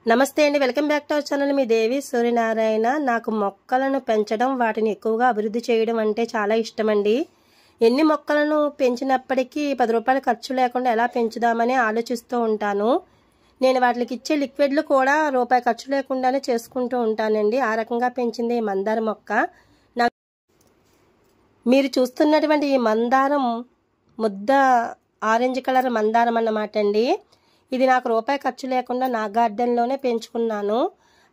నమస్తే అండి, welcome back to our channel. మీ దేవి సూర్యనారాయణ. నాకు మొక్కలను పెంచడం, వాటిని ఎక్కువగా అభివృద్ధి చేయడం అంటే చాలా ఇష్టమండి. ఎన్ని మొక్కలను పెంచినప్పటికీ 10 రూపాయలు ఖర్చు లేకుండా ఎలా పెంచుదామని ఆలోచిస్తూ ఉంటాను. నేను వాటికి ఇచ్చే లిక్విడ్లు కూడా రూపాయి ఖర్చు లేకుండానే చేసుకుంటూ ఉంటానండి. ఆ రకంగా పెంచింది ఈ మందార మొక్క. మీరు చూస్తున్నటువంటి ఈ మందారం ముద్ద ఆరెంజ్ కలర్ మందారం అన్నమాట అండి. ఇది నాకు రూపాయి ఖర్చు లేకుండా నా గార్డెన్లోనే పెంచుకున్నాను.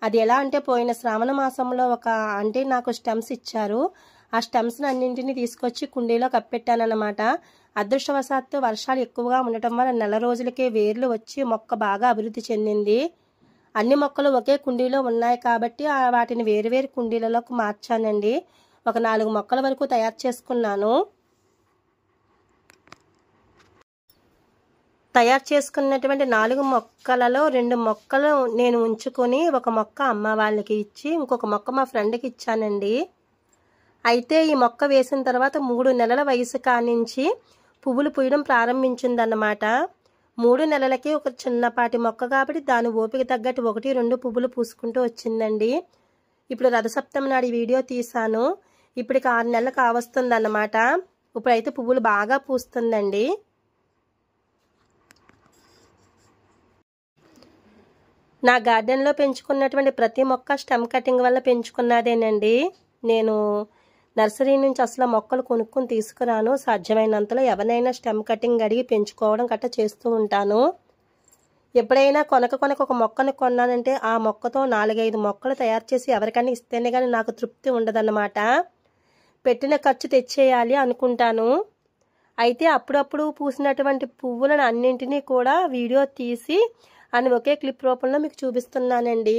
అది ఎలా అంటే, పోయిన శ్రావణ మాసంలో ఒక ఆంటీ నాకు స్టెమ్స్ ఇచ్చారు. ఆ స్టెమ్స్ అన్నింటినీ తీసుకొచ్చి కుండీలో కప్పెట్టానన్నమాట. అదృష్టవశాత్తు వర్షాలు ఎక్కువగా ఉండటం వల్ల నెల రోజులకే వేర్లు వచ్చి మొక్క బాగా అభివృద్ధి చెందింది. అన్ని మొక్కలు ఒకే కుండీలో ఉన్నాయి కాబట్టి వాటిని వేరువేరు కుండీలలోకి మార్చానండి. ఒక 4 మొక్కల వరకు తయారు చేసుకున్నాను. తయారు చేసుకున్నటువంటి 4 మొక్కలలో 2 మొక్కలు నేను ఉంచుకొని ఒక మొక్క అమ్మ వాళ్ళకి ఇచ్చి ఇంకొక మొక్క మా ఫ్రెండ్కి ఇచ్చానండి. అయితే ఈ మొక్క వేసిన తర్వాత 3 నెలల వయసు కానించి పువ్వులు పూయడం ప్రారంభించిందన్నమాట. 3 నెలలకి ఒక చిన్నపాటి మొక్క కాబట్టి దాని ఓపిక తగ్గట్టు 1-2 పువ్వులు పూసుకుంటూ వచ్చిందండి. ఇప్పుడు రథసప్తమి నాడు వీడియో తీసాను. ఇప్పటికి 6 నెలలు కావస్తుందన్నమాట. ఇప్పుడైతే పువ్వులు బాగా పూస్తుందండి. నా గార్డెన్లో పెంచుకున్నటువంటి ప్రతి మొక్క స్టెమ్ కటింగ్ వల్ల పెంచుకున్నదేనండి. నేను నర్సరీ నుంచి అసలు మొక్కలు కొనుక్కొని తీసుకురాను. సాధ్యమైనంతలో ఎవరైనా స్టెమ్ కటింగ్ అడిగి పెంచుకోవడం గట్రా చేస్తూ ఉంటాను. ఎప్పుడైనా కొనక ఒక మొక్కను కొన్నానంటే ఆ మొక్కతో 4-5 మొక్కలు తయారు చేసి ఎవరికైనా ఇస్తేనే కానీ నాకు తృప్తి ఉండదన్నమాట. పెట్టిన ఖర్చు తెచ్చేయాలి అనుకుంటాను. అయితే అప్పుడప్పుడు పూసినటువంటి పువ్వులను అన్నింటినీ కూడా వీడియో తీసి అని ఒకే క్లిప్ రూపంలో మీకు చూపిస్తున్నానండి.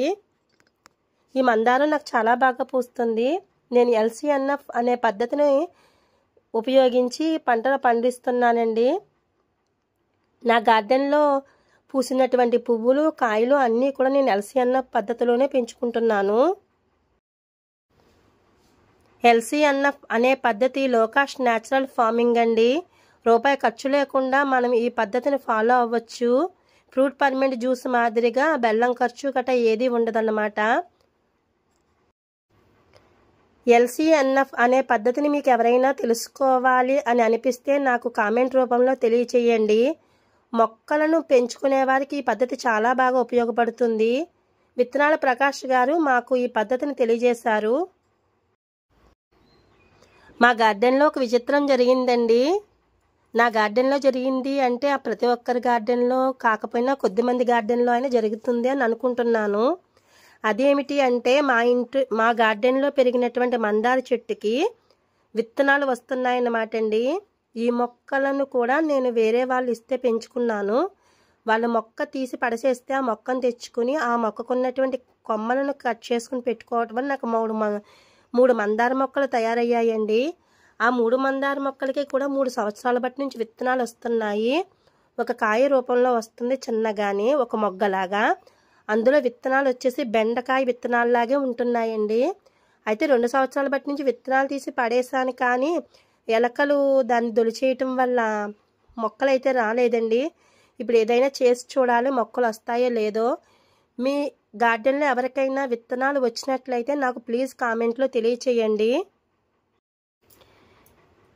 ఈ మందారం నాకు చాలా బాగా పూస్తుంది. నేను LCNF అనే పద్ధతిని ఉపయోగించి పంటలు పండిస్తున్నానండి. నా గార్డెన్లో పూసినటువంటి పువ్వులు, కాయలు అన్నీ కూడా నేను LCNF పద్ధతిలోనే పెంచుకుంటున్నాను. LCNF అనే పద్ధతి లో కాస్ట్ న్యాచురల్ ఫార్మింగ్ అండి. రూపాయి ఖర్చు లేకుండా మనం ఈ పద్ధతిని ఫాలో అవ్వచ్చు. ఫ్రూట్ పర్మెంట్ జ్యూస్ మాదిరిగా బెల్లం ఖర్చు గట్రా ఏది ఉండదన్నమాట. LCNF అనే పద్ధతిని మీకు ఎవరైనా తెలుసుకోవాలి అని అనిపిస్తే నాకు కామెంట్ రూపంలో తెలియచేయండి. మొక్కలను పెంచుకునే వారికి ఈ పద్ధతి చాలా బాగా ఉపయోగపడుతుంది. విత్తనాల ప్రకాష్ గారు మాకు ఈ పద్ధతిని తెలియజేశారు. మా గార్డెన్లో ఒక విచిత్రం జరిగిందండి. నా గార్డెన్లో జరిగింది అంటే ఆ ప్రతి ఒక్కరి గార్డెన్లో కాకపోయినా కొద్దిమంది గార్డెన్లో అయినా జరుగుతుంది అని అనుకుంటున్నాను. అదేమిటి అంటే, మా గార్డెన్లో పెరిగినటువంటి మందార చెట్టుకి విత్తనాలు వస్తున్నాయన్నమాట అండి. ఈ మొక్కలను కూడా నేను వేరే వాళ్ళు ఇస్తే పెంచుకున్నాను. వాళ్ళ మొక్క తీసి పడసేస్తే ఆ మొక్కను తెచ్చుకుని ఆ మొక్కకున్నటువంటి కొమ్మలను కట్ చేసుకుని పెట్టుకోవటం వల్ల నాకు 3 మందార మొక్కలు తయారయ్యాయండి. ఆ 3 మందార మొక్కలకి కూడా 3 సంవత్సరాల బట్టి నుంచి విత్తనాలు వస్తున్నాయి. ఒక కాయ రూపంలో వస్తుంది చిన్నగాని, ఒక మొగ్గలాగా. అందులో విత్తనాలు వచ్చేసి బెండకాయ విత్తనాలలాగే ఉంటున్నాయండి. అయితే 2 సంవత్సరాల బట్టి నుంచి విత్తనాలు తీసి పడేసాను, కానీ ఎలకలు దాన్ని దొలిచేయటం వల్ల మొక్కలు అయితే రాలేదండి. ఇప్పుడు ఏదైనా చేసి చూడాలి మొక్కలు వస్తాయో లేదో. మీ గార్డెన్లో ఎవరికైనా విత్తనాలు వచ్చినట్లయితే నాకు ప్లీజ్ కామెంట్లో తెలియచేయండి.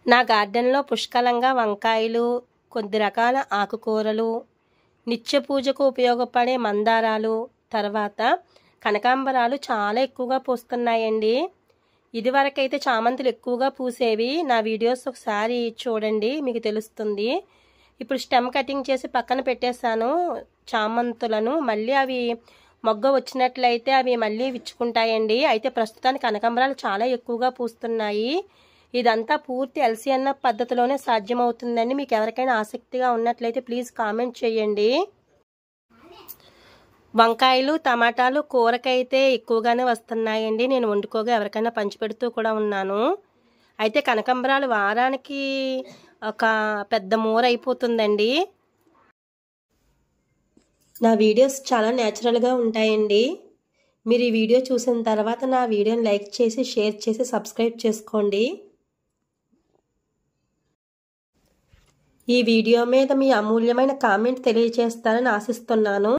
నా గార్డెన్లో పుష్కలంగా వంకాయలు, కొద్ది రకాల ఆకుకూరలు, నిత్య పూజకు ఉపయోగపడే మందారాలు, తర్వాత కనకాంబరాలు చాలా ఎక్కువగా పూస్తున్నాయండి. ఇదివరకైతే చామంతులు ఎక్కువగా పూసేవి. నా వీడియోస్ ఒకసారి చూడండి, మీకు తెలుస్తుంది. ఇప్పుడు స్టెమ్ కటింగ్ చేసి పక్కన పెట్టేశాను చామంతులను. మళ్ళీ అవి మొగ్గ వచ్చినట్లయితే అవి మళ్ళీ విచ్చుకుంటాయండి. అయితే ప్రస్తుతానికి కనకాంబరాలు చాలా ఎక్కువగా పూస్తున్నాయి. ఇదంతా పూర్తి LCNF పద్ధతిలోనే సాధ్యమవుతుందండి. మీకు ఎవరికైనా ఆసక్తిగా ఉన్నట్లయితే ప్లీజ్ కామెంట్ చేయండి. వంకాయలు, టమాటాలు కూరకైతే ఎక్కువగానే వస్తున్నాయండి. నేను వండుకోగా ఎవరికైనా పంచిపెడుతూ కూడా ఉన్నాను. అయితే కనకాంబరాలు వారానికి ఒక పెద్ద మూర అయిపోతుందండి. నా వీడియోస్ చాలా న్యాచురల్గా ఉంటాయండి. మీరు ఈ వీడియో చూసిన తర్వాత నా వీడియోని లైక్ చేసి, షేర్ చేసి, సబ్స్క్రైబ్ చేసుకోండి. ఈ వీడియో మీద మీ అమూల్యమైన కామెంట్ తెలియజేస్తారని ఆశిస్తున్నాను.